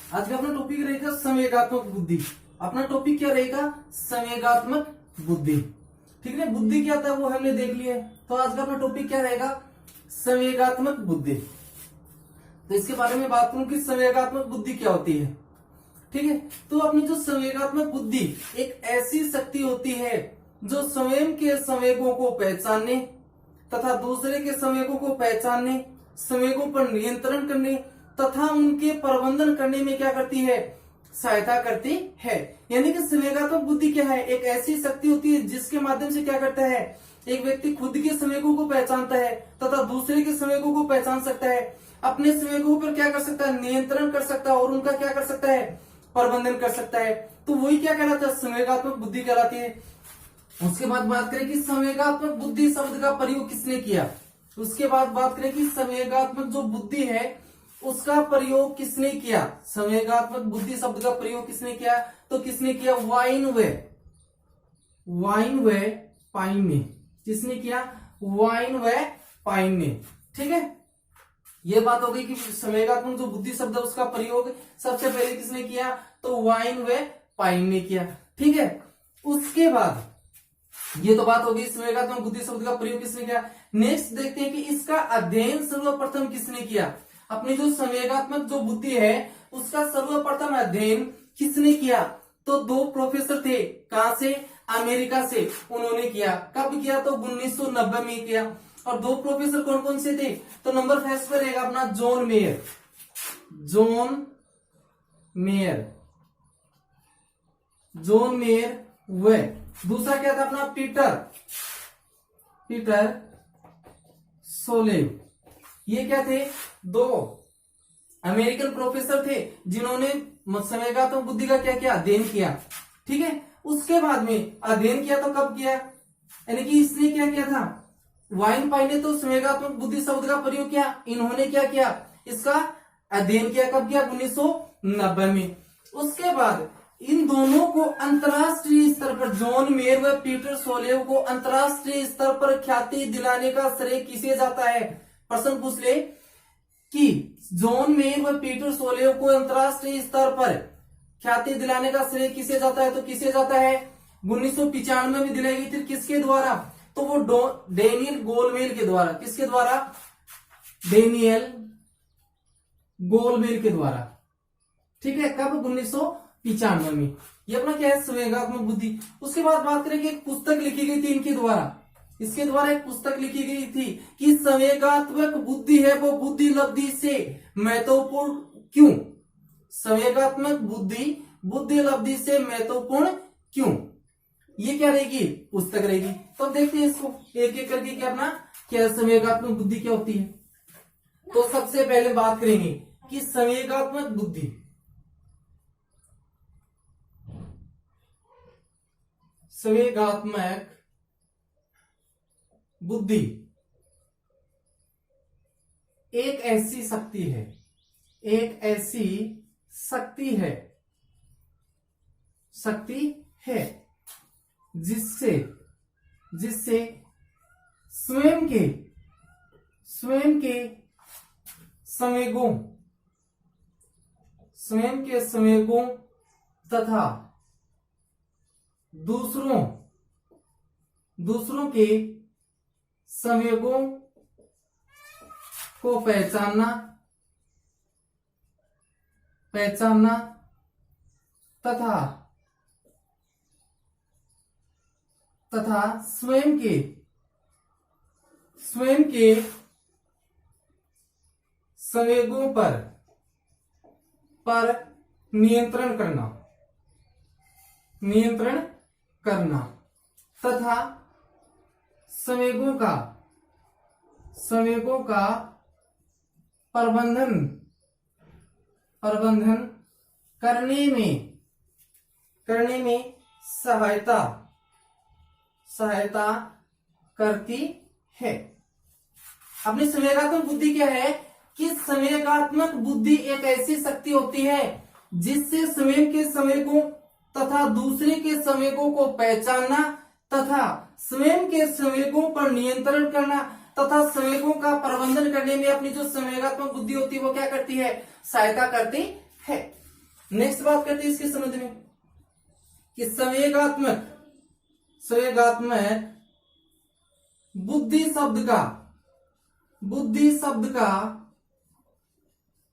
आज का अपना टॉपिक रहेगा संवेगात्मक बुद्धि। अपना टॉपिक क्या रहेगा? संवेगात्मक बुद्धि। ठीक है, बुद्धि क्या था वो हमने देख लिया। तो आज का अपना टॉपिक क्या रहेगा? संवेगात्मक बुद्धि। तो इसके बारे में बात करूं कि संवेगात्मक बुद्धि क्या होती है। ठीक है, तो अपनी जो संवेगात्मक बुद्धि एक ऐसी शक्ति होती है जो स्वयं के संवेगों को पहचानने तथा दूसरे के संवेगों को पहचानने, संवेगों पर नियंत्रण करने तथा उनके प्रबंधन करने में क्या करती है? सहायता करती है। यानी कि संवेगात्मक बुद्धि क्या है? एक ऐसी शक्ति होती है जिसके माध्यम से क्या करता है? एक व्यक्ति खुद के संवेगों को पहचानता है तथा दूसरे के संवेगों को पहचान सकता है, अपने संवेगों पर क्या कर सकता है? नियंत्रण कर सकता है और उनका क्या कर सकता है? प्रबंधन कर सकता है। तो वही क्या कहलाता है? संवेगात्मक बुद्धि कहलाती है। उसके बाद बात करें कि संवेगात्मक बुद्धि शब्द का प्रयोग किसने किया। उसके बाद बात करें कि संवेगात्मक जो बुद्धि है उसका प्रयोग किसने किया। संवेगात्मक बुद्धि शब्द का प्रयोग किसने किया? तो किसने किया? वाइन व पाइन ने। किसने किया? वाइन व पाइन ने। ठीक है, ये बात हो गई कि संवेगात्मक जो बुद्धि शब्द है उसका प्रयोग सबसे पहले किसने किया? तो वाइन व पाइन ने किया। ठीक है, उसके बाद ये तो बात हो गई संवेगात्मक बुद्धि शब्द का प्रयोग किसने किया। नेक्स्ट देखते हैं कि इसका अध्ययन सर्वप्रथम किसने किया। अपनी जो संवेगात्मक जो बुद्धि है उसका सर्वप्रथम अध्ययन किसने किया? तो दो प्रोफेसर थे। कहां से? अमेरिका से। उन्होंने किया। कब किया? तो 1990 में किया। और दो प्रोफेसर कौन कौन से थे? तो नंबर फर्स्ट पर रहेगा अपना जॉन मेयर व दूसरा क्या था अपना? पीटर सोलेव। ये क्या थे? दो अमेरिकन प्रोफेसर थे जिन्होंने संवेगात्मक बुद्धि का क्या किया? अध्ययन किया। ठीक है, उसके बाद में अध्ययन किया तो कब किया? यानी कि इसने क्या किया था? वाइन पाइन ने तो संवेगात्मक बुद्धि शब्द का प्रयोग किया, इन्होंने क्या किया? इसका अध्ययन किया। कब किया? 1990 में। उसके बाद इन दोनों को अंतरराष्ट्रीय स्तर पर, जॉन मेयर व पीटर सोलेव को अंतरराष्ट्रीय स्तर पर ख्याति दिलाने का श्रेय किसे जाता है? प्रश्न पूछ ले कि जॉन मेयर व पीटर सोलेव को अंतरराष्ट्रीय स्तर पर ख्याति दिलाने का श्रेय किसे जाता है? तो किसे जाता है? 1995 में दिलाई गई थी। किसके द्वारा? तो वो डेनियल गोलमेल के द्वारा। किसके द्वारा? डेनियल गोलमेल के द्वारा। ठीक है, कब? 1995 में। ये अपना क्या है? संवेगात्मक बुद्धि। उसके बाद बात करें कि एक पुस्तक लिखी गई थी इनके द्वारा। इसके द्वारा एक पुस्तक लिखी गई थी कि संवेगात्मक बुद्धि है वो बुद्धि लब्धि से महत्वपूर्ण क्यों? संवेगात्मक बुद्धि बुद्धि लब्धि से महत्वपूर्ण क्यों? ये क्या रहेगी? पुस्तक रहेगी। तो अब देखते हैं इसको एक एक करके कि अपना क्या संवेगात्मक बुद्धि क्या होती है। तो सबसे पहले बात करेंगे कि संवेगात्मक बुद्धि एक ऐसी शक्ति है जिससे स्वयं के संवेगों तथा दूसरों के संवेगों को पहचानना तथा स्वयं के संवेगों पर नियंत्रण करना तथा संवेगों का प्रबंधन करने में सहायता करती है। अपनी संवेगात्मक बुद्धि क्या है? कि संवेगात्मक बुद्धि एक ऐसी शक्ति होती है जिससे स्वयं के संवेगों तथा दूसरे के संवेगों को पहचानना तथा स्वयं के संवेगों पर नियंत्रण करना तथा संवेगों का प्रबंधन करने में अपनी जो संवेगात्मक बुद्धि होती है वो क्या करती है? सहायता करती है। नेक्स्ट बात करते हैं इसके संबंध में कि संवेगात्मक बुद्धि शब्द का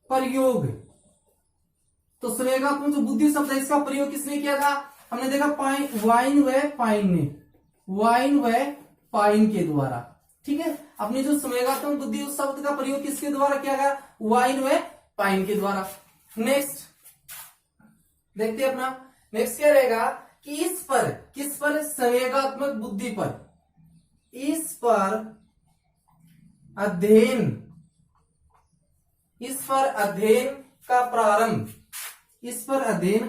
प्रयोग। तो संवेगात्मक जो बुद्धि शब्द है इसका प्रयोग किसने किया था? हमने देखा वाइन व पाइन के द्वारा। ठीक है, अपनी जो संवेगात्मक बुद्धि उस शब्द का प्रयोग किसके द्वारा किया गया? वाइन व पाइन के द्वारा। नेक्स्ट देखते हैं अपना नेक्स्ट क्या रहेगा कि किस पर संवेगात्मक बुद्धि पर, इस पर अध्ययन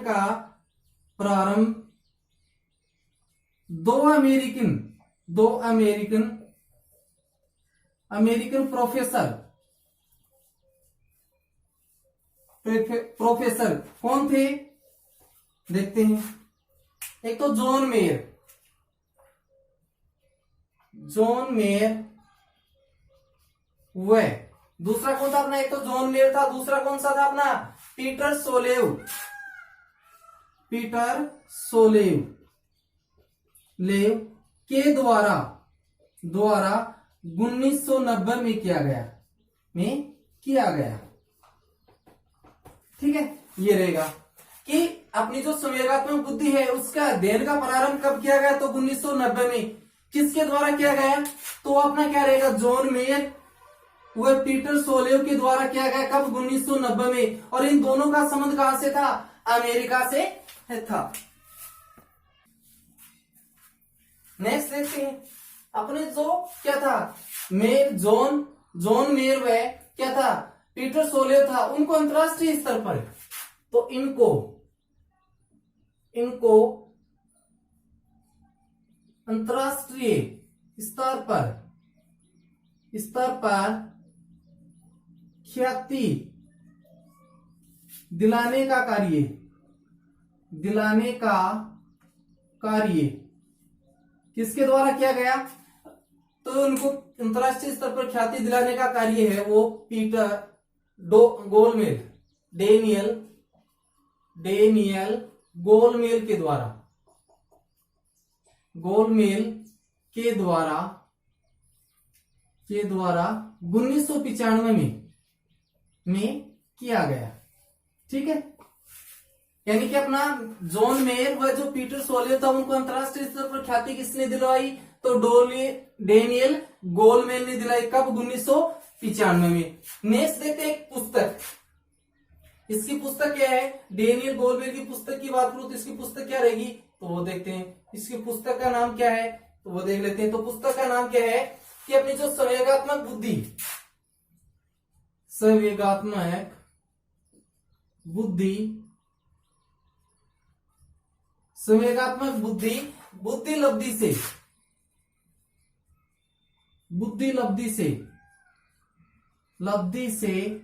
का प्रारंभ दो अमेरिकन प्रोफेसर कौन थे? देखते हैं। एक तो जॉन मेयर व दूसरा कौन था अपना? एक तो जॉन मेयर था, दूसरा कौन सा था अपना? पीटर सोलेव के द्वारा 1990 में किया गया। ठीक है, ये रहेगा कि अपनी जो संवेगात्मक बुद्धि है उसका अध्ययन का प्रारंभ कब किया गया? तो 1990 में। किसके द्वारा किया गया? तो अपना क्या रहेगा? जॉन मेयर वह पीटर सोलेव के द्वारा किया गया। कब? 1990 में। और इन दोनों का संबंध कहां से था? अमेरिका से था। नेक्स्ट देखते हैं अपने जो क्या था जॉन मेयर व क्या था? पीटर सोलेव था। उनको अंतरराष्ट्रीय स्तर पर तो इनको अंतरराष्ट्रीय स्तर पर ख्याति दिलाने का कार्य किसके द्वारा किया गया? तो उनको अंतरराष्ट्रीय स्तर पर ख्याति दिलाने का कार्य है वो डेनियल गोलमेल के द्वारा 1995 में किया गया। ठीक है, यानी कि अपना जॉन मेयर व जो पीटर सोलेव था उनको अंतरराष्ट्रीय स्तर पर ख्याति किसने दिलवाई? तो डेनियल गोलमेल ने दिलाई। कब? 1995 में। नेक्स्ट देखते हैं एक पुस्तक। इसकी पुस्तक क्या है? डेनियल गोलमेल की पुस्तक की बात करूं तो इसकी पुस्तक क्या रहेगी? तो वो देखते हैं। इसकी पुस्तक का नाम क्या है? तो वो देख लेते हैं। तो पुस्तक का नाम क्या है कि अपनी जो संवेगात्मक बुद्धि लब्धि से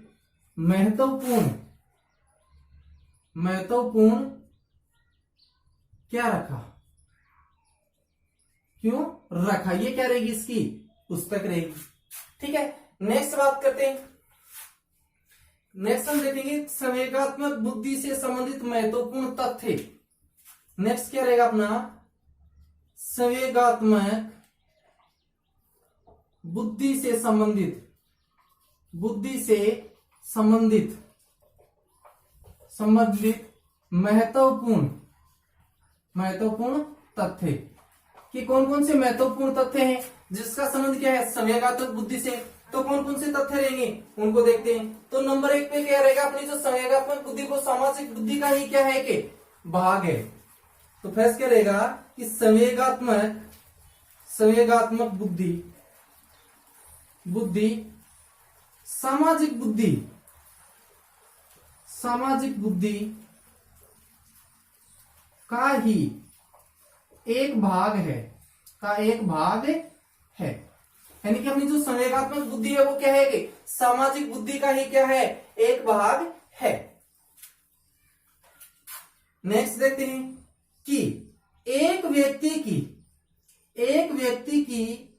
महत्वपूर्ण क्या रखा? क्यों रखा? ये क्या रहेगी? इसकी पुस्तक रहेगी। ठीक है, नेक्स्ट बात करते हैं। नेक्स्ट हम देखेंगे संवेगात्मक बुद्धि से संबंधित महत्वपूर्ण तथ्य। नेक्स्ट क्या रहेगा अपना? संवेगात्मक बुद्धि से संबंधित महत्वपूर्ण तथ्य कि कौन कौन से महत्वपूर्ण तथ्य हैं जिसका संबंध क्या है? संवेगात्मक बुद्धि से। तो कौन कौन से तथ्य रहेंगे उनको देखते हैं। तो नंबर 1 पे क्या रहेगा? अपनी जो संवेगात्मक बुद्धि को सामाजिक बुद्धि का ही क्या है कि भाग है। तो फर्स्ट क्या रहेगा कि संवेगात्मक बुद्धि सामाजिक बुद्धि का ही एक भाग है। यानी कि अपनी जो संवेगात्मक बुद्धि है वो क्या है कि सामाजिक बुद्धि का ही क्या है? एक भाग है। नेक्स्ट देखते हैं कि एक व्यक्ति की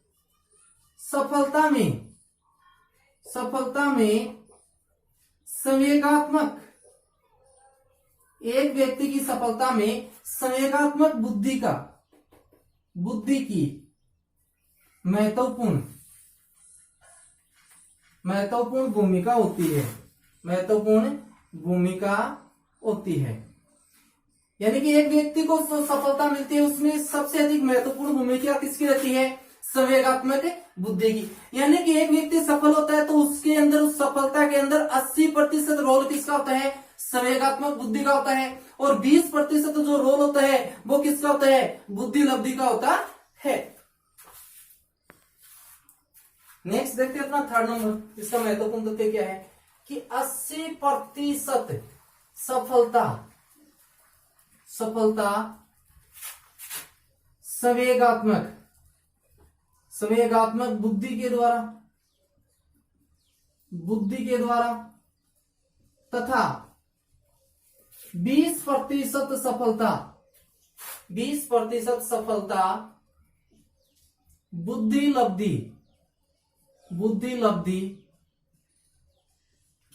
सफलता में संवेगात्मक एक व्यक्ति की सफलता में संवेगात्मक बुद्धि की महत्वपूर्ण भूमिका होती है। यानी कि एक व्यक्ति को जो सफलता मिलती है उसमें सबसे अधिक महत्वपूर्ण भूमिका किसकी रहती है? संवेगात्मक बुद्धि की। यानी कि एक व्यक्ति सफल होता है तो उसके अंदर, उस सफलता के अंदर 80% रोल किसका होता है? संवेगात्मक बुद्धि का होता है। और 20% जो रोल होता है वो किसका होता है? बुद्धि लब्धि का होता है। नेक्स्ट देखते हैं अपना थर्ड नंबर। इसका महत्वपूर्ण तथ्य क्या है कि 80% सफलता संवेगात्मक बुद्धि के द्वारा तथा 20% सफलता बुद्धि लब्धि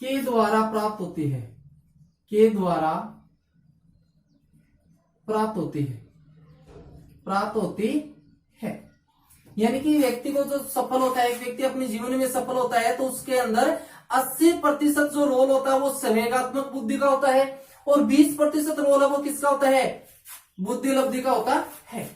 के द्वारा प्राप्त होती है। यानी कि व्यक्ति को जो सफल होता है, एक व्यक्ति अपने जीवन में सफल होता है तो उसके अंदर 80% जो रोल होता है वो संवेगात्मक बुद्धि का होता है और 20% रोल है वो किसका होता है? बुद्धि लब्धि का होता है।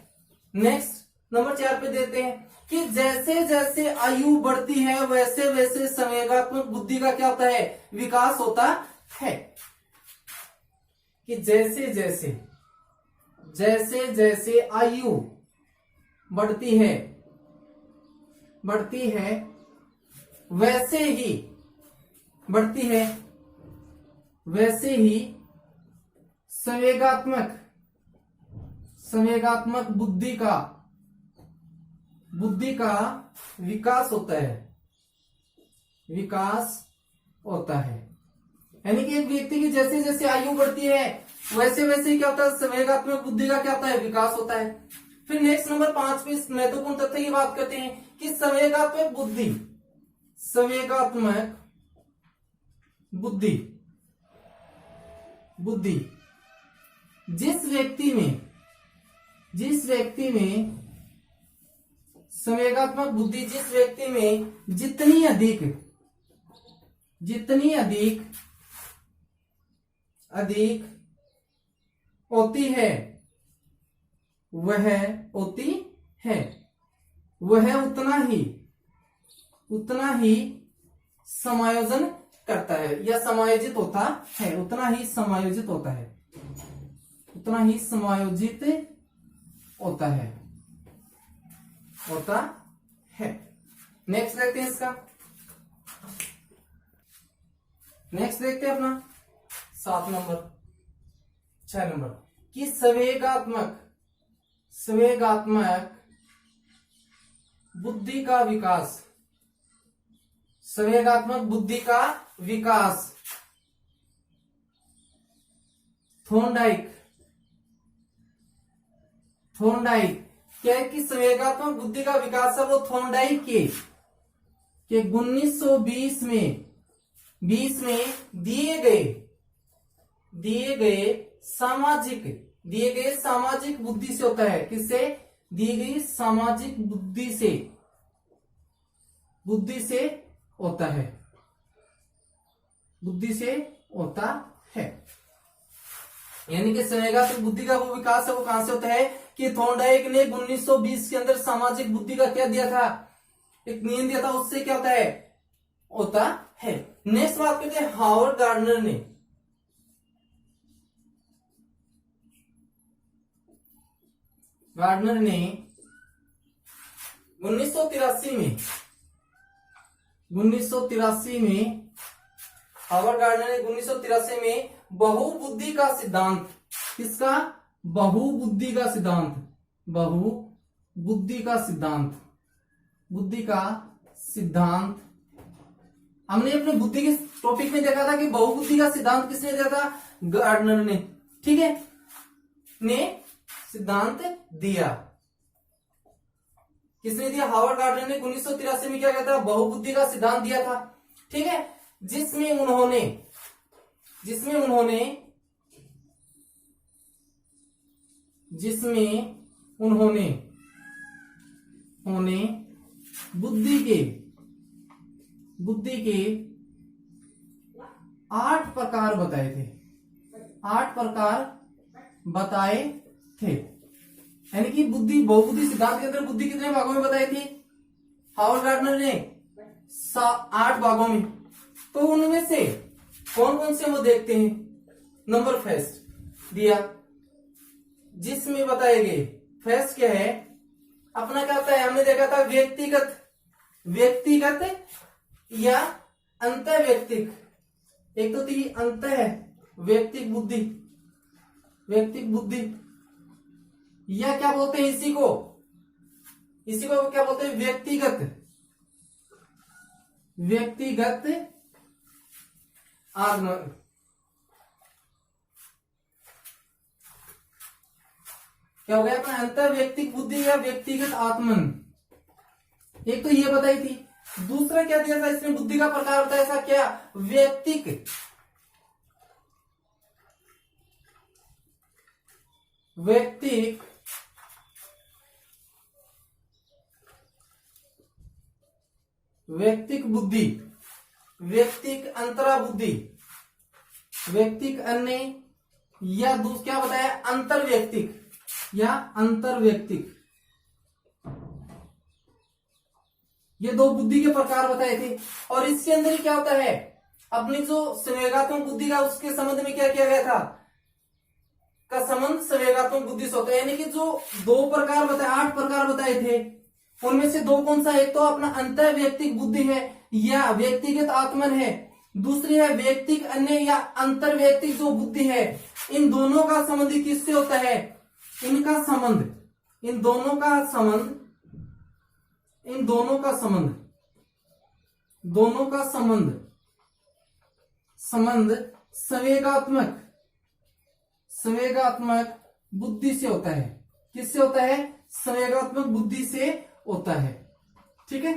नेक्स्ट नंबर 4 पे देते हैं कि जैसे जैसे आयु बढ़ती है वैसे वैसे संवेगात्मक बुद्धि का क्या होता है? विकास होता है। कि जैसे जैसे आयु बढ़ती है वैसे ही संवेगात्मक बुद्धि का विकास होता है। यानी कि एक व्यक्ति की जैसे जैसे आयु बढ़ती है वैसे वैसे ही क्या होता है? संवेगात्मक बुद्धि का क्या होता है? विकास होता है। फिर नेक्स्ट नंबर 5 पे इस महत्वपूर्ण तथ्य की बात करते हैं कि संवेगात्मक बुद्धि जिस व्यक्ति में संवेगात्मक बुद्धि जिस व्यक्ति में जितनी अधिक होती है वह उतना ही समायोजन करता है या समायोजित होता है। नेक्स्ट देखते हैं इसका। नेक्स्ट देखते हैं अपना 7 नंबर 6 नंबर कि संवेगात्मक बुद्धि का विकास थॉर्नडाइक क्या है कि संवेगात्मक बुद्धि का विकास है वो थॉर्नडाइक के 1920 में दिए गए सामाजिक बुद्धि से होता है। किससे? दी गई सामाजिक बुद्धि से होता है। यानी कि संवेगात्मक बुद्धि का वो विकास है वो कहां से होता है कि थॉर्नडाइक ने 1920 के अंदर सामाजिक बुद्धि का क्या दिया था? एक नियम दिया था, उससे क्या होता है। नेक्स्ट बात करते हैं हावर्ड गार्डनर ने 1983 में हावर्ड गार्डनर ने 1983 में बहुबुद्धि का सिद्धांत, किसका? बहुबुद्धि का सिद्धांत हमने अपने बुद्धि के टॉपिक में देखा था कि बहुबुद्धि का सिद्धांत किसने दिया था? गार्डनर ने। ठीक है, ने सिद्धांत दिया। किसने दिया? हावर्ड गार्डनर ने 1983 में क्या कहता है? बहुबुद्धि का सिद्धांत दिया था। ठीक है, जिसमें उन्होंने जिसमें उन्होंने बुद्धि के 8 प्रकार बताए थे। 8 प्रकार बताए थे, यानी कि बुद्धि बहुबुद्धि सिद्धांत के अंदर बुद्धि कितने भागों में बताई थी? हावर्ड गार्डनर ने 8 भागों में। तो उनमें से कौन कौन से वो देखते हैं। नंबर फर्स्ट दिया, जिसमें बताए गए। फर्स्ट क्या है अपना, क्या होता है हमने देखा था, व्यक्तिगत या अंतः व्यक्तिक। एक तो थी अंतः व्यक्तिक बुद्धि, या क्या बोलते हैं इसी को क्या बोलते हैं, व्यक्तिगत आगमन। क्या हो गया अपना, अंतर व्यक्तिक बुद्धि या व्यक्तिगत आत्मन। एक तो ये बताई थी। दूसरा क्या दिया था इसमें, बुद्धि का प्रकार बताया था क्या, व्यक्तिक बुद्धि, व्यक्तिक अंतरा बुद्धि, व्यक्तिक अन्य, या क्या बताया, अंतर्व्यक्तिक या अंतर्व्यक्तिक। ये 2 बुद्धि के प्रकार बताए थे। और इसके अंदर ही क्या होता है, अपनी जो संवेगात्मक बुद्धि का उसके संबंध में क्या किया गया था, का संबंध संवेगात्मक बुद्धि से होता है। यानी कि जो 2 प्रकार बताए, 8 प्रकार बताए थे, उनमें से 2 कौन सा, एक तो अपना अंतर व्यक्तिक बुद्धि है या व्यक्तिगत आत्मन है, दूसरी है व्यक्तिक अन्य या अंतर व्यक्तिक जो बुद्धि है। इन दोनों का संबंध किससे होता है, इन दोनों का संबंध संवेगात्मक बुद्धि से होता है। किससे होता है, संवेगात्मक बुद्धि से होता है। ठीक है,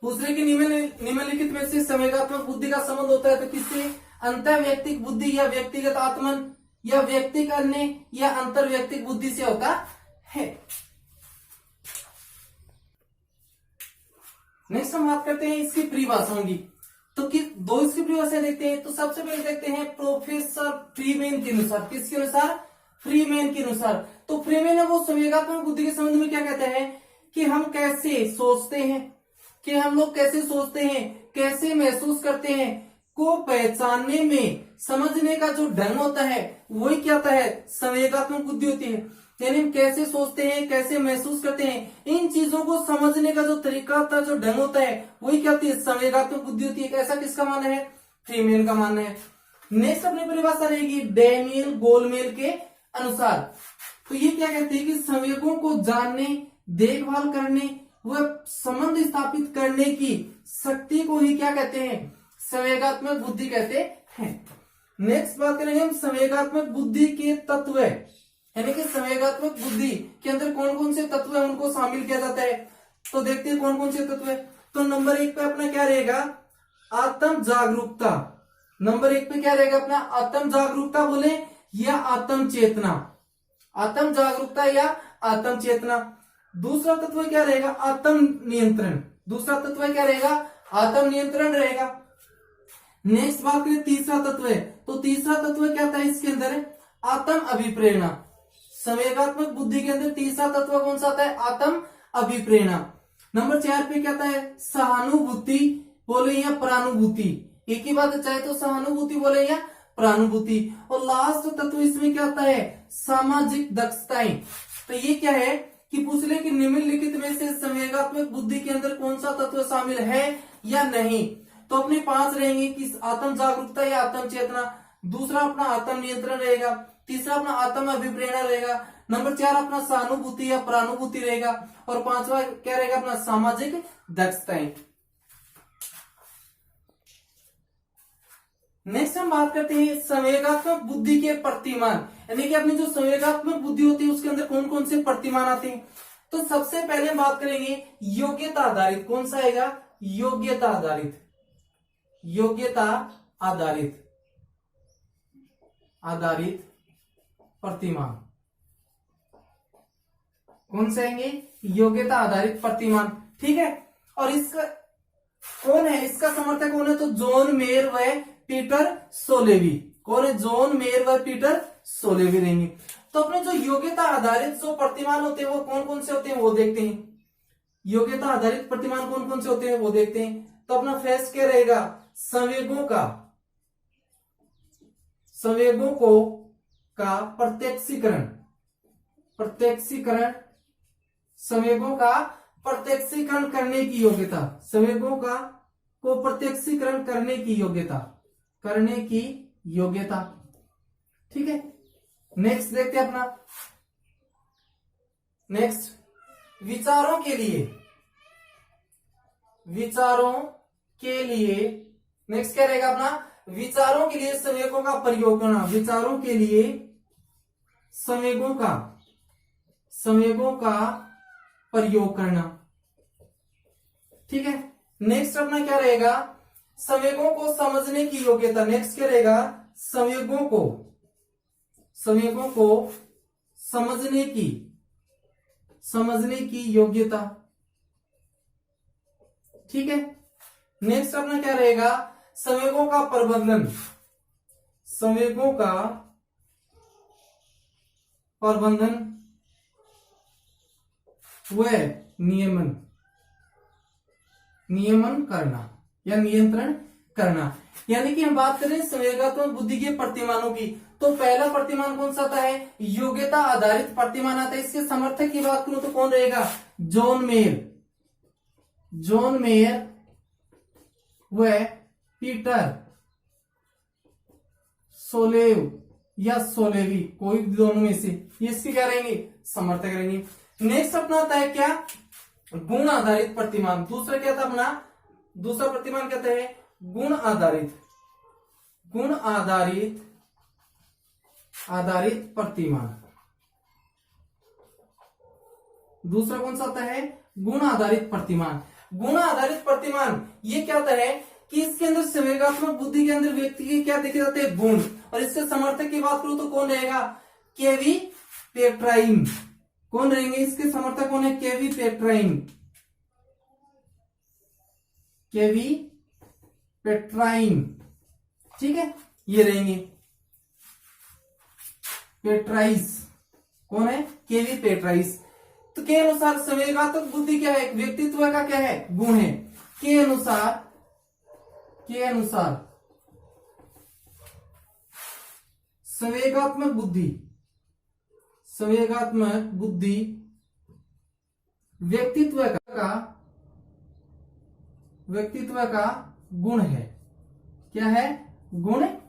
दूसरे की निम्नलिखित में से संवेगात्मक बुद्धि का संबंध होता है तो किससे, अंतर व्यक्तिक बुद्धि या व्यक्तिगत आत्मन या व्यक्तिक अन्य या अंतर व्यक्तिक बुद्धि से होता है। नेक्स्ट हम बात करते हैं इसकी परिभाषाओं की। तो 2 इसकी परिभाषा देखते हैं। तो सबसे पहले देखते हैं प्रोफेसर फ्रीमैन के अनुसार। किसके अनुसार, फ्रीमैन के अनुसार। तो फ्रीमैन है वो संवेगात्मक बुद्धि के संबंध में क्या कहते हैं कि हम कैसे सोचते हैं, कि हम लोग कैसे सोचते हैं, कैसे महसूस करते हैं को पहचानने में, समझने का जो ढंग होता है वही क्या होता है, संवेगात्मक बुद्धि होती है। यानी हम कैसे सोचते हैं, कैसे महसूस करते हैं, इन चीजों को समझने का जो तरीका होता है, जो ढंग होता है, वही क्या होती है, संवेगात्मक बुद्धि होती है। ऐसा किसका मानना है, फ्रीमैन का मानना है। नेक्स्ट अपनी परिभाषा रहेगी डैनियल गोलमेल के अनुसार। तो ये क्या कहते हैं कि संवेगों को जानने, देखभाल करने व संबंध स्थापित करने की शक्ति को ही क्या कहते हैं, संवेगात्मक बुद्धि कहते हैं। नेक्स्ट बात करेंगे हम संवेगात्मक बुद्धि के तत्व, यानी कि संवेगात्मक बुद्धि के अंदर कौन कौन से तत्व है उनको शामिल किया जाता है। तो देखते हैं कौन कौन से तत्व है। तो नंबर 1 पे अपना क्या रहेगा, आत्म जागरूकता। नंबर 1 पे क्या रहेगा अपना, आत्म जागरूकता बोले या आत्म चेतना, आत्म जागरूकता या आत्म चेतना। दूसरा तत्व क्या रहेगा, आत्म नियंत्रण। दूसरा तत्व क्या रहेगा, आत्म नियंत्रण रहेगा। नेक्स्ट बात करें तीसरा तत्व है। तो तीसरा तत्व क्या था इसके अंदर, आत्म अभिप्रेरणा। संवेगात्मक बुद्धि के अंदर तीसरा तत्व कौन सा आता है, आत्म अभिप्रेरणा। नंबर 4 पे क्या आता है, सहानुभूति बोले या प्रानुभूति। एक ही बात है, चाहे तो सहानुभूति बोले या प्रानुभूति। और लास्ट तत्व इसमें क्या आता है, सामाजिक दक्षताएं। तो ये क्या है कि पूछ ले कि निम्नलिखित में से संवेगात्मक बुद्धि के अंदर कौन सा तत्व शामिल है या नहीं। तो अपने 5 रहेंगे कि आत्म जागरूकता या आत्म चेतना, दूसरा अपना आत्म नियंत्रण रहेगा, तीसरा अपना आत्म अभिप्रेरणा रहेगा, नंबर 4 अपना सहानुभूति या प्रानुभूति रहेगा, और 5वां क्या रहेगा अपना सामाजिक दक्षताएं। नेक्स्ट हम बात करते हैं संवेगात्मक बुद्धि के प्रतिमान, यानी कि अपनी जो संवेगात्मक बुद्धि होती है उसके अंदर कौन कौन से प्रतिमान आते हैं। तो सबसे पहले हम बात करेंगे योग्यता आधारित। कौन सा आएगा, योग्यता आधारित, योग्यता आधारित प्रतिमान। कौन से आएंगे? योग्यता आधारित प्रतिमान। ठीक है, और इसका कौन है, इसका समर्थक कौन है? तो जॉन मेयर व पीटर सोलेवी। कौन है? जॉन मेयर व पीटर सोलेवी रहेंगे। तो अपने जो योग्यता आधारित जो प्रतिमान होते हैं वो कौन कौन से होते हैं वो देखते हैं। योग्यता आधारित प्रतिमान कौन कौन से होते हैं वो देखते हैं। तो अपना फर्स्ट क्या रहेगा? संवेगों का प्रत्यक्षीकरण, संवेगों का प्रत्यक्षीकरण करने की योग्यता, संवेगों को प्रत्यक्षीकरण करने की योग्यता। ठीक है, नेक्स्ट देखते हैं अपना। नेक्स्ट, विचारों के लिए नेक्स्ट क्या रहेगा अपना? विचारों के लिए संवेगों का प्रयोग करना, विचारों के लिए संवेगों का प्रयोग करना। ठीक है, नेक्स्ट अपना क्या रहेगा? संवेगों को समझने की योग्यता। नेक्स्ट क्या रहेगा? संवेगों को समझने की योग्यता। ठीक है, नेक्स्ट अपना क्या रहेगा? संवेगों का प्रबंधन, व नियमन करना या नियंत्रण करना। यानी कि हम बात करें संवेगात्मक बुद्धि के प्रतिमानों की, तो पहला प्रतिमान कौन सा आता है? योग्यता आधारित प्रतिमान आता है। इसके समर्थक की बात करूं तो कौन रहेगा? जॉन मेयर व पीटर सोलेव या सोलेवी, कोई दोनों में से, ये इसके क्या रहेंगे? समर्थक रहेंगे। नेक्स्ट अपना आता है क्या? गुण आधारित प्रतिमान। दूसरा क्या था अपना? दूसरा प्रतिमान कहते हैं गुण आधारित प्रतिमान। दूसरा कौन सा आता है? गुण आधारित प्रतिमान। गुण आधारित प्रतिमान ये क्या होता है कि इसके अंदर संवेगात्मक बुद्धि के अंदर व्यक्ति के क्या देखे जाते हैं? गुण। और इसके समर्थक की बात करूं तो कौन रहेगा? केवी पेट्राइन। कौन रहेंगे इसके समर्थक? कौन है? केवी पेट्राइन। ठीक है, ये रहेंगे। पेट्राइस कौन है? केवी पेट्राइस। तो के अनुसार संवेगात्मक बुद्धि क्या है? व्यक्तित्व का क्या है? गुण है। के अनुसार संवेगात्मक बुद्धि व्यक्तित्व का गुण है। क्या है? गुण है।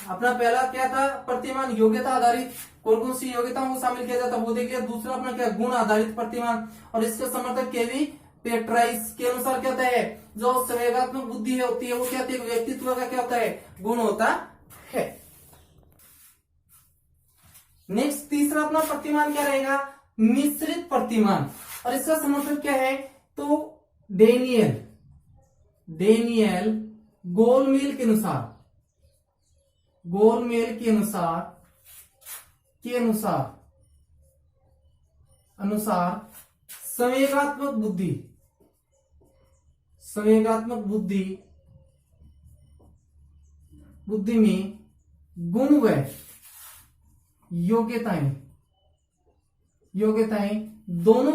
अपना पहला क्या था प्रतिमान? योग्यता आधारित। कौन कौन सी योग्यताओं को शामिल किया जाता है वो देख लिया। दूसरा अपना क्या? गुण आधारित प्रतिमान। और इसके समर्थक केवी पेट्राइस के अनुसार क्या होता है? जो संवेगात्मक बुद्धि होती है वो क्या होती है? व्यक्तित्व का क्या होता है? गुण होता है। नेक्स्ट तीसरा अपना प्रतिमान क्या रहेगा? मिश्रित प्रतिमान। और इसका समर्थक क्या है? तो डेनियल गोलमेल के अनुसार संवेगात्मक बुद्धि में गुण व योग्यताएं दोनों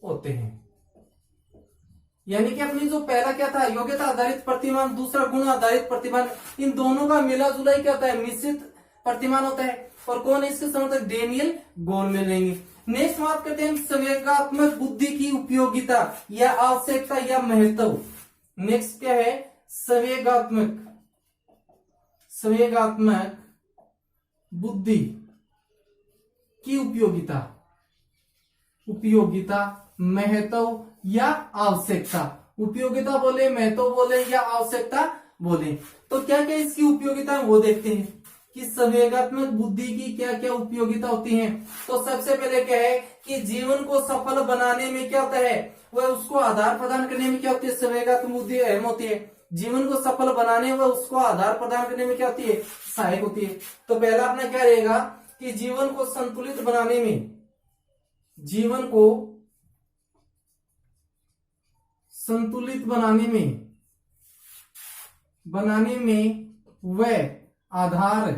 होते हैं। यानी कि अपनी जो पहला क्या था? योग्यता आधारित प्रतिमान, दूसरा गुण आधारित प्रतिमान, इन दोनों का मिला जुला ही क्या होता है? मिश्रित प्रतिमान होता है। और कौन है इसके समर्थक? डेनियल गोलमेल रहेंगे। नेक्स्ट बात करते हैं संवेगात्मक बुद्धि की उपयोगिता या आवश्यकता या महत्व। नेक्स्ट क्या है? संवेगात्मक बुद्धि की उपयोगिता, महत्व या आवश्यकता। उपयोगिता बोले, महत्व बोले या आवश्यकता बोले। तो क्या क्या इसकी उपयोगिता वो देखते हैं कि संवेगात्मक बुद्धि की क्या क्या उपयोगिता होती है। तो सबसे पहले क्या है कि जीवन को सफल बनाने में क्या होता है? वह उसको आधार प्रदान करने में क्या होती है? संवेगात्मक बुद्धि अहम होती है। जीवन को सफल बनाने व उसको आधार प्रदान करने में क्या होती है? सहायक होती है। तो पहला अपना क्या रहेगा? कि जीवन को संतुलित बनाने में, जीवन को संतुलित बनाने में वह आधार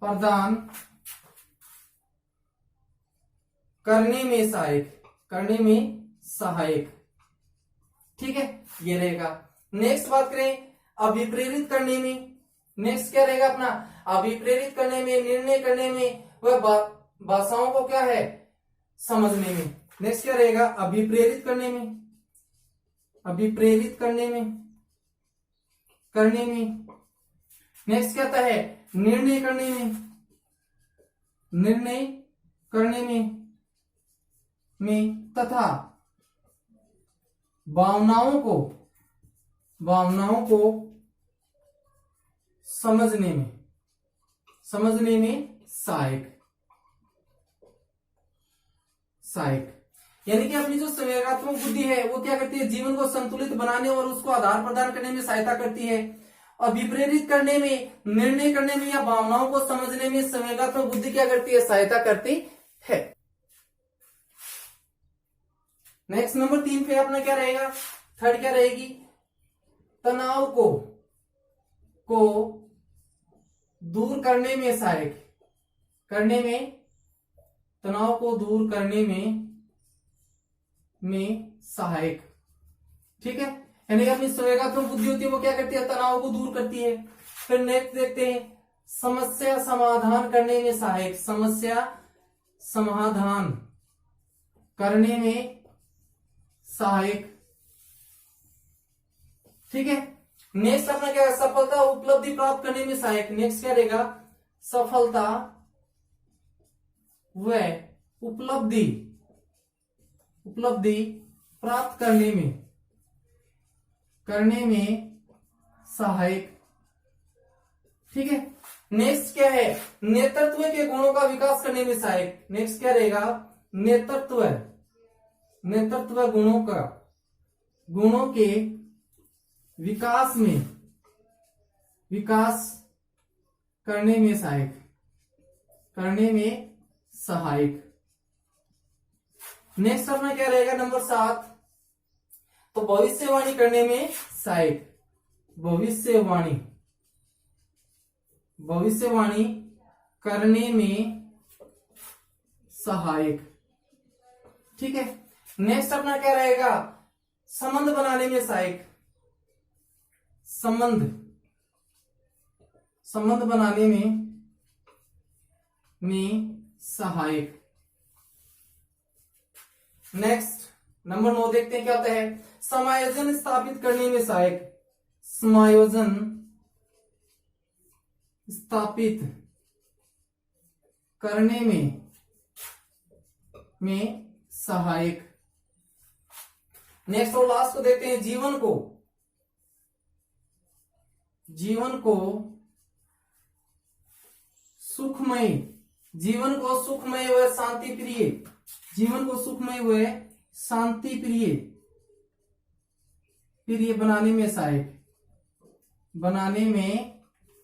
प्रदान करने में सहायक। ठीक है, ये रहेगा। नेक्स्ट बात करें अभिप्रेरित करने में। नेक्स्ट क्या रहेगा अपना, अभिप्रेरित करने में, निर्णय करने में, वह भाषाओं को क्या है, समझने में। नेक्स्ट क्या रहेगा, अभिप्रेरित करने में, करने में। नेक्स्ट क्या है, निर्णय करने में तथा भावनाओं को समझने में सहायक। यानी कि अपनी जो संवेगात्मक बुद्धि है वो क्या करती है, जीवन को संतुलित बनाने और उसको आधार प्रदान करने में सहायता करती है। अभिप्रेरित करने में, निर्णय करने में या भावनाओं को समझने में संवेगात्मक बुद्धि क्या करती है, सहायता करती है। नेक्स्ट नंबर 3 पे अपना क्या रहेगा, थर्ड क्या रहेगी, तनाव को दूर करने में सहायक। तनाव को दूर करने में सहायक। ठीक है, यानी कि अपनी संवेगात्मक बुद्धि होती है वो क्या करती है, तनाव को दूर करती है। फिर नेक्स्ट देखते हैं समस्या समाधान करने में सहायक। समस्या समाधान करने में सहायक। ठीक है, नेक्स्ट अपना क्या है, सफलता उपलब्धि प्राप्त करने में सहायक। नेक्स्ट क्या रहेगा, सफलता व उपलब्धि प्राप्त करने में सहायक। ठीक है, नेक्स्ट क्या है, नेतृत्व के गुणों का विकास करने में सहायक। नेक्स्ट क्या रहेगा, नेतृत्व गुणों के विकास करने में सहायक। नेक्स्ट अपना क्या रहेगा, नंबर 7, तो भविष्यवाणी करने में सहायक। भविष्यवाणी करने में सहायक। ठीक है, नेक्स्ट अपना क्या रहेगा, संबंध बनाने में सहायक। संबंध बनाने में सहायक। नेक्स्ट नंबर 9 देखते हैं क्या होता है, समायोजन स्थापित करने में सहायक। समायोजन स्थापित करने में सहायक। नेक्स्ट और लास्ट को देखते हैं, जीवन सुखमय व शांति प्रिय बनाने में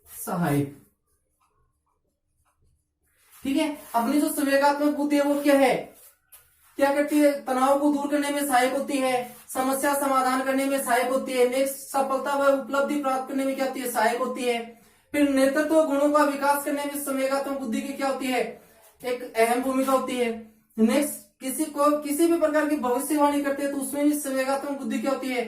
सहायक। ठीक है, अपनी जो संवेगात्मक बुद्धि है वो क्या है, क्या करती है, तनाव को दूर करने में सहायक होती है, समस्या समाधान करने में सहायक होती है। नेक्स्ट सफलता व उपलब्धि प्राप्त करने में क्या होती है, सहायक होती है। फिर नेतृत्व गुणों का विकास करने में संवेगात्मक बुद्धि की क्या होती है, एक अहम भूमिका होती है। नेक्स्ट किसी भी प्रकार की भविष्यवाणी करते हैं तो उसमें भी संवेगात्मक बुद्धि क्या होती है,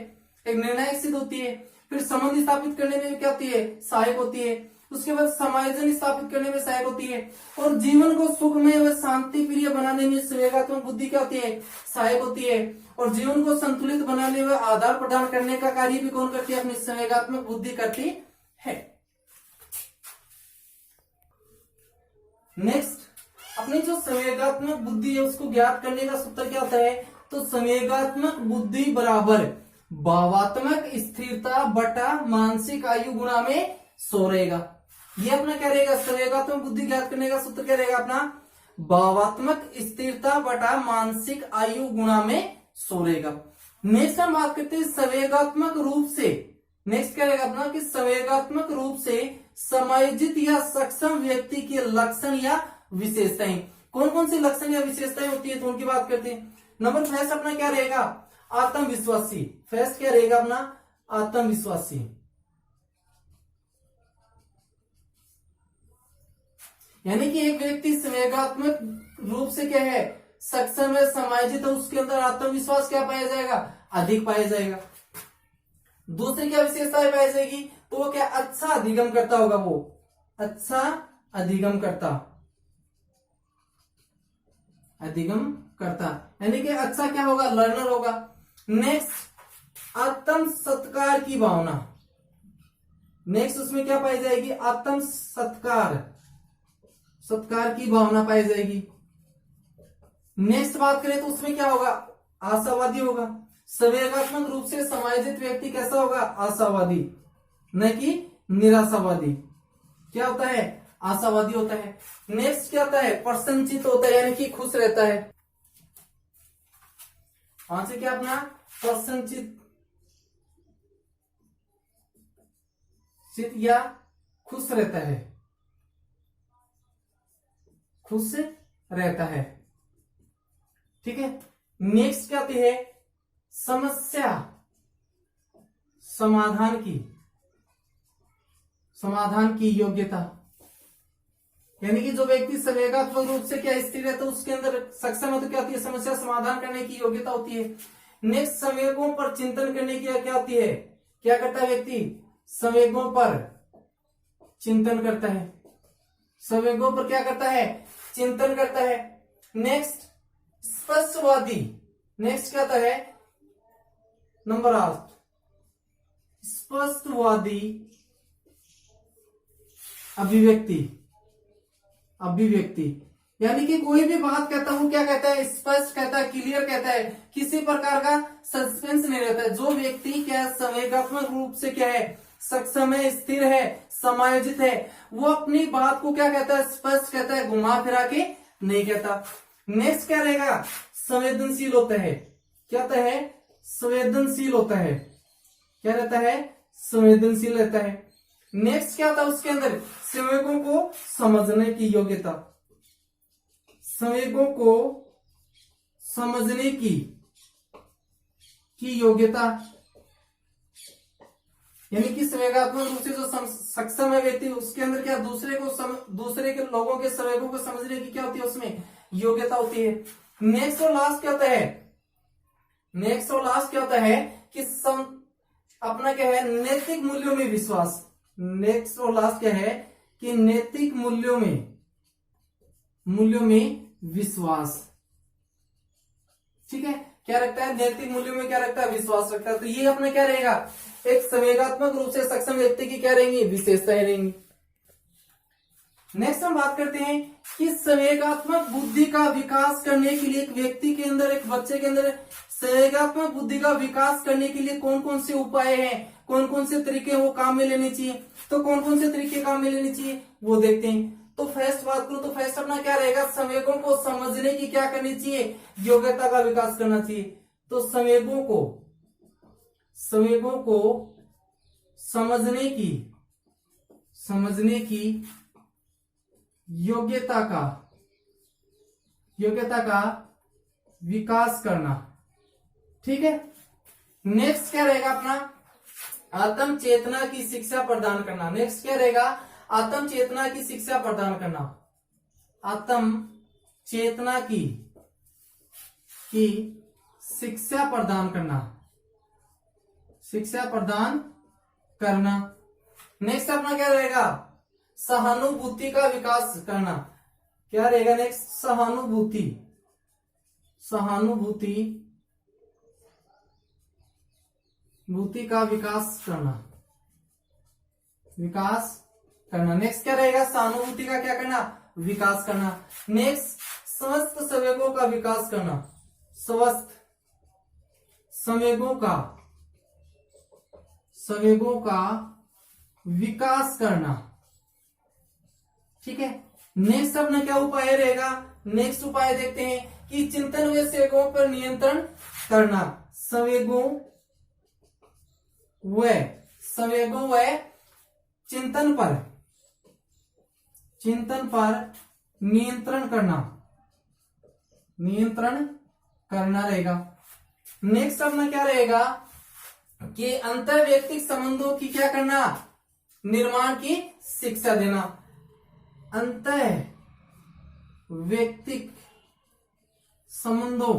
एक निर्णायक सिद्ध होती है। फिर संबंध स्थापित करने में क्या होती है, सहायक होती है। उसके बाद समायोजन स्थापित करने में सहायक होती है। और जीवन को सुखमय व शांति प्रिय बनाने में संवेगात्मक बुद्धि क्या होती है, सहायक होती है। और जीवन को संतुलित बनाने व आधार प्रदान करने का कार्य भी कौन करती है, अपनी संवेगात्मक बुद्धि करती है। नेक्स्ट, अपनी जो संवेगात्मक बुद्धि है उसको ज्ञात करने का सूत्र क्या होता है, तो संवेगात्मक बुद्धि बराबर भावात्मक स्थिरता बटा मानसिक आयु गुणा में 100 रहेगा। ये अपना क्या रहेगा, संवेगात्मक बुद्धि ज्ञात करने का सूत्र क्या रहेगा अपना, भावात्मक स्थिरता बटा मानसिक आयु गुणा में 100 रहेगा। नेक्स्ट हम बात करते हैं संवेगात्मक रूप से। नेक्स्ट क्या रहेगा अपना कि संवेगात्मक रूप से समायोजित या सक्षम व्यक्ति के लक्षण या विशेषताएं। कौन कौन सी लक्षण या विशेषताएं होती है, तो उनकी बात करते हैं। नंबर फर्स्ट अपना क्या रहेगा, आत्मविश्वासी। फर्स्ट क्या रहेगा अपना, आत्मविश्वासी। यानी कि एक व्यक्ति संवेगात्मक रूप से क्या है, सक्षम है, समायोजित है, उसके अंदर आत्मविश्वास क्या पाया जाएगा, अधिक पाया जाएगा। दूसरी क्या विशेषताएं पाई जाएगी, तो वो क्या, अच्छा अधिगम करता होगा, वो अच्छा अधिगम करता, अधिगम करता, यानी कि अच्छा क्या होगा, लर्नर होगा। नेक्स्ट आत्म सत्कार की भावना। नेक्स्ट उसमें क्या पाई जाएगी, आत्म सत्कार, सत्कार की भावना पाई जाएगी। नेक्स्ट बात करें तो उसमें क्या होगा, आशावादी होगा। संवेगात्मक रूप से समायोजित व्यक्ति कैसा होगा, आशावादी, न कि निराशावादी। क्या होता है, आशावादी होता है। नेक्स्ट क्या होता है, प्रसन्नचित्त होता है, यानी कि खुश रहता है। वहां से क्या अपना, प्रसन्नचित्त या खुश रहता है, खुश रहता है। ठीक है। नेक्स्ट क्या आती है, समस्या समाधान की योग्यता। यानी कि जो व्यक्ति संवेगात्मक रूप से क्या स्थिर है, तो उसके अंदर सक्षम है, तो क्या होती है, समस्या समाधान करने की योग्यता होती है। नेक्स्ट संवेगों पर चिंतन करने की क्या होती है, क्या करता है व्यक्ति, संवेगों पर चिंतन करता है, संवेगों पर क्या करता है, चिंतन करता है। नेक्स्ट स्पष्टवादी। नेक्स्ट क्या होता है, नंबर 8 स्पष्टवादी अभिव्यक्ति। यानी कि कोई भी बात कहता हूं, क्या कहता है, स्पष्ट कहता है, क्लियर कहता है, किसी प्रकार का सस्पेंस नहीं रहता है। जो व्यक्ति क्या संवेगात्मक रूप से क्या है, सक्षम है, स्थिर है, समायोजित है, वो अपनी बात को क्या कहता है, स्पष्ट कहता है, घुमा फिरा के नहीं कहता। नेक्स्ट क्या रहेगा, संवेदनशील होता है। क्या होता है, संवेदनशील होता है। क्या रहता है, संवेदनशील रहता है। नेक्स्ट क्या होता है उसके अंदर, संवेगों को समझने की योग्यता, संवेगों को समझने की योग्यता। यानी कि संवेगात्मक रूप से जो सक्षम है व्यक्ति, उसके अंदर क्या दूसरे के लोगों के संवेगों को समझने की क्या होती है, उसमें योग्यता होती है। नेक्स्ट और लास्ट क्या होता है, नेक्स्ट और लास्ट क्या होता है कि अपना क्या है, नैतिक मूल्यों में विश्वास। नेक्स्ट और लास्ट क्या है कि नैतिक मूल्यों में विश्वास। ठीक है, क्या रखता है, नैतिक मूल्यों में क्या रखता है, विश्वास रखता है। तो ये अपना क्या रहेगा, एक संवेगात्मक रूप से सक्षम व्यक्ति की क्या रहेंगी, विशेषताएं रहेंगी। नेक्स्ट हम बात करते हैं कि संवेगात्मक बुद्धि का विकास करने के लिए एक व्यक्ति के अंदर, एक बच्चे के अंदर संवेगात्मक बुद्धि का विकास करने के लिए कौन कौन से उपाय हैं, कौन कौन से तरीके वो काम में लेने चाहिए। तो कौन कौन से तरीके काम में लेने चाहिए वो देखते हैं। तो फर्स्ट बात करूं तो फर्स्ट अपना क्या रहेगा, संवेगों को समझने की क्या करनी चाहिए, योग्यता का विकास करना चाहिए। तो संवेगों को समझने की योग्यता का विकास करना। ठीक है। नेक्स्ट क्या रहेगा अपना, आत्म चेतना की शिक्षा प्रदान करना। नेक्स्ट क्या रहेगा, आत्म चेतना की शिक्षा प्रदान करना, आत्म चेतना की शिक्षा प्रदान करना। नेक्स्ट अपना क्या रहेगा, सहानुभूति का विकास करना। क्या रहेगा नेक्स्ट, सहानुभूति का विकास करना। नेक्स्ट क्या रहेगा, सहानुभूति का क्या करना, विकास करना। नेक्स्ट स्वस्थ संवेगों का विकास करना, स्वस्थ संवेगों का विकास करना। ठीक है। नेक्स्ट अपना क्या उपाय रहेगा, नेक्स्ट उपाय देखते हैं कि चिंतन व संवेगों पर नियंत्रण करना। संवेगों व चिंतन पर चिंतन पर नियंत्रण करना रहेगा। नेक्स्ट अपना क्या रहेगा कि अंतर व्यक्तिक संबंधों की क्या करना, निर्माण की शिक्षा देना। अंतर व्यक्तिक संबंधों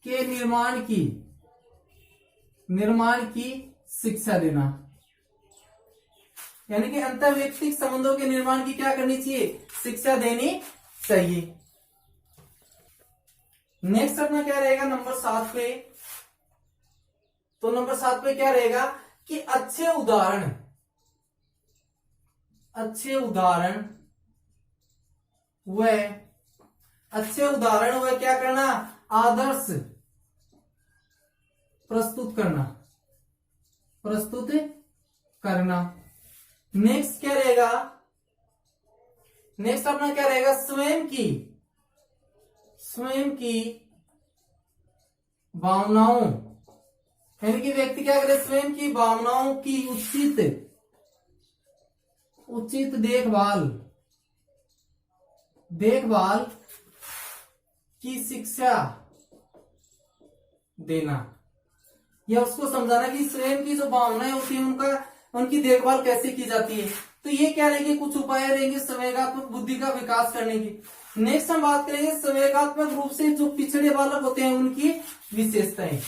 के निर्माण की शिक्षा देना, यानी कि अंतर व्यक्तिक संबंधों के निर्माण की क्या करनी चाहिए, शिक्षा देनी चाहिए। नेक्स्ट अपना क्या रहेगा नंबर 7 पे, तो नंबर 7 पे क्या रहेगा कि अच्छे उदाहरण व क्या करना, आदर्श प्रस्तुत करना। नेक्स्ट क्या रहेगा, नेक्स्ट अपना क्या रहेगा, स्वयं की भावनाओं, यानी कि व्यक्ति क्या करे, स्वयं की भावनाओं की उचित देखभाल की शिक्षा देना, या उसको समझाना कि स्वयं की जो भावनाएं होती है उनकी देखभाल कैसे की जाती है। तो ये क्या रहेंगे, कुछ उपाय रहेंगे संवेगात्मक बुद्धि का विकास करने की। नेक्स्ट हम बात करेंगे संवेगात्मक रूप से जो पिछड़े बालक होते हैं उनकी विशेषताएं।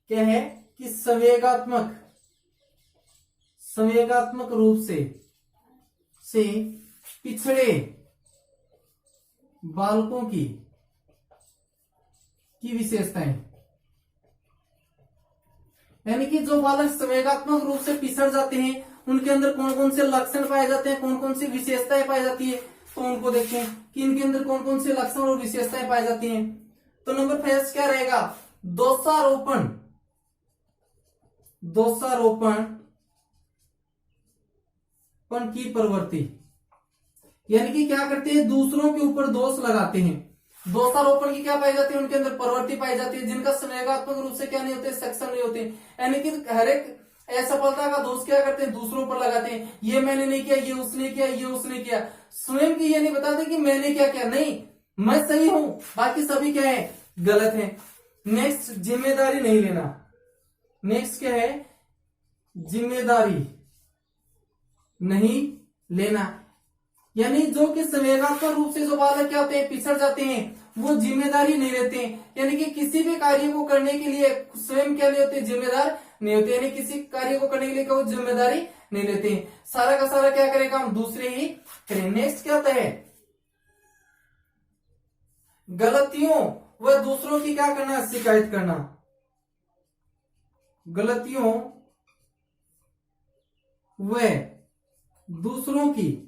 क्या है कि संवेगात्मक रूप से पिछड़े बालकों की विशेषताएं, यानी कि जो बालक संवेगात्मक रूप से पिछड़ जाते हैं उनके अंदर कौन कौन से लक्षण पाए जाते हैं, कौन कौन सी विशेषताएं पाई जाती है, तो उनको देखते हैं कि इनके अंदर कौन कौन से लक्षण और विशेषताएं पाई जाती हैं। तो नंबर 5 क्या रहेगा, दोषारोपण की प्रवृत्ति, यानी कि क्या करते हैं, दूसरों के ऊपर दोष लगाते हैं। दोषारोपण की क्या पाई जाती है, उनके अंदर प्रवृत्ति पाई जाती है, जिनका संवेगात्मक रूप से क्या नहीं होते, सक्षम नहीं होते, यानी कि हर एक असफलता का दोष क्या करते हैं, दूसरों पर लगाते हैं। ये मैंने नहीं किया, ये उसने किया, ये उसने किया, स्वयं की ये नहीं बताते कि मैंने क्या किया, नहीं मैं सही हूं, बाकी सभी क्या है, गलत है। नेक्स्ट जिम्मेदारी नहीं लेना, नेक्स्ट क्या है, जिम्मेदारी नहीं लेना, यानी जो कि संवेगात्मक रूप से जो बालक क्या होते हैं, पिछड़ जाते हैं, वो जिम्मेदारी नहीं लेते हैं, यानी कि किसी भी कार्य को करने के लिए स्वयं क्या नहीं होते, जिम्मेदार नहीं होते, यानी किसी कार्य को करने के लिए वो जिम्मेदारी नहीं लेते हैं, सारा का सारा क्या करेगा, हम दूसरे ही करें। नेक्स्ट क्या होता है, गलतियों व दूसरों की क्या करना, शिकायत करना, गलतियों व दूसरों की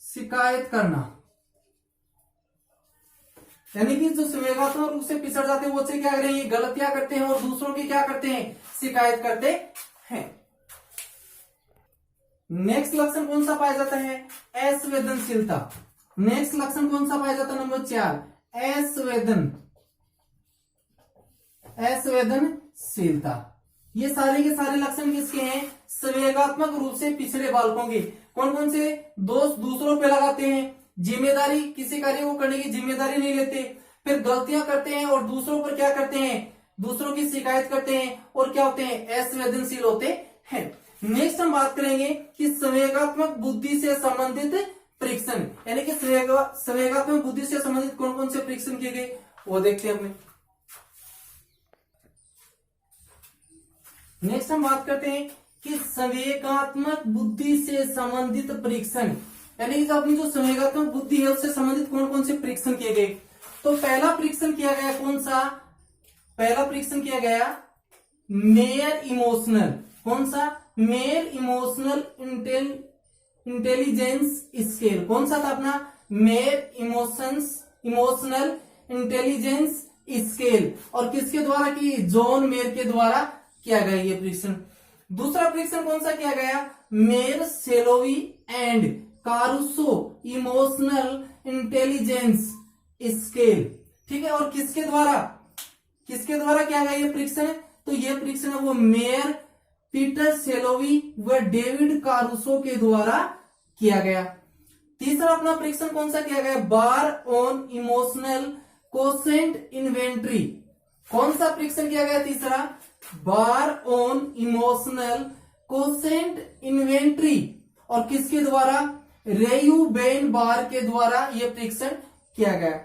शिकायत करना, यानी कि जो संवेगात्मक रूप से पिछड़ जाते हैं वो से क्या करेंगे, गलतियां करते हैं और दूसरों की क्या करते हैं, शिकायत करते हैं। नेक्स्ट लक्षण कौन सा पाया जाता है, असंवेदनशीलता। नेक्स्ट लक्षण कौन सा पाया जाता है, नंबर 4 असंवेदनशीलता। ये सारे के सारे लक्षण किसके हैं, संवेगात्मक रूप से पिछड़े बालकों के। कौन कौन से, दोष दूसरों पे लगाते हैं, जिम्मेदारी किसी कार्य को करने की जिम्मेदारी नहीं लेते, फिर गलतियां करते हैं और दूसरों पर क्या करते हैं, दूसरों की शिकायत करते हैं, और क्या होते हैं, असंवेदनशील होते हैं। नेक्स्ट हम बात करेंगे कि संवेगात्मक बुद्धि से संबंधित परीक्षण, यानी कि संवेगात्मक बुद्धि से संबंधित कौन कौन से परीक्षण किए गए वो देखते हैं अपने। नेक्स्ट हम बात करते हैं कि संवेगात्मक बुद्धि से संबंधित परीक्षण, यानी कि अपनी जो संवेगात्मक बुद्धि है उससे संबंधित कौन कौन से परीक्षण किए गए। तो पहला परीक्षण किया गया कौन सा, पहला परीक्षण किया गया मेयर इमोशनल, कौन सा, मेयर इमोशनल इंटेलिजेंस स्केल। कौन सा था अपना, मेयर इमोशनल इंटेलिजेंस स्केल, और किसके द्वारा की, जॉन मेयर के द्वारा किया गया ये परीक्षण। दूसरा परीक्षण कौन सा किया गया, Mayer Salovey and Caruso emotional intelligence scale, ठीक है, और किसके द्वारा, किसके द्वारा किया गया ये परीक्षण? तो ये परीक्षण है वो मेयर पीटर सेलोवी व डेविड कारुसो के द्वारा किया गया। तीसरा अपना परीक्षण कौन सा किया गया? बार ऑन इमोशनल कोसेंट इन्वेंट्री। कौन सा परीक्षण किया गया तीसरा? बार ऑन इमोशनल कोसेंट इन्वेंट्री। और किसके द्वारा? रेयू बेन बार के द्वारा यह परीक्षण किया गया।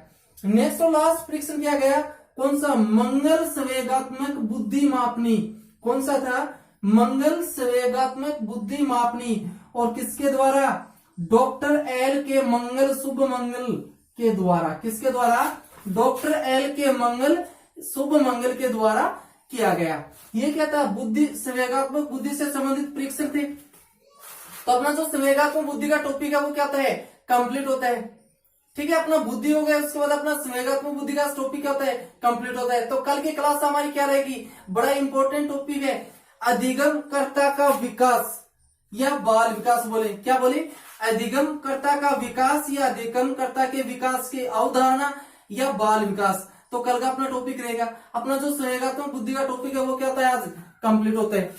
नेक्स्ट और लास्ट परीक्षण किया गया कौन सा? मंगल संवेगात्मक बुद्धि मापनी। कौन सा था? मंगल संवेगात्मक बुद्धि मापनी। और किसके द्वारा? डॉक्टर एल के मंगल शुभ मंगल के द्वारा। किसके द्वारा? डॉक्टर एल के मंगल शुभ मंगल के द्वारा किया गया। ये क्या था? बुद्धि संवेगात्मक बुद्धि से संबंधित परीक्षण थे। तो अपना जो संवेगात्मक बुद्धि का टॉपिक है वो क्या होता है? कंप्लीट होता है। ठीक है, अपना बुद्धि हो गया, उसके बाद अपना संवेगात्मक बुद्धि का टॉपिक क्या होता है? कंप्लीट होता है। तो कल की क्लास हमारी क्या रहेगी? बड़ा इंपॉर्टेंट टॉपिक है अधिगमकर्ता का विकास या बाल विकास। बोले क्या? बोले अधिगमकर्ता का विकास या अधिगमकर्ता के विकास की अवधारणा या बाल विकास। तो कल का अपना टॉपिक रहेगा। अपना जो संवेगात्मक बुद्धि का टॉपिक है वो क्या होता है? आज कंप्लीट होता है।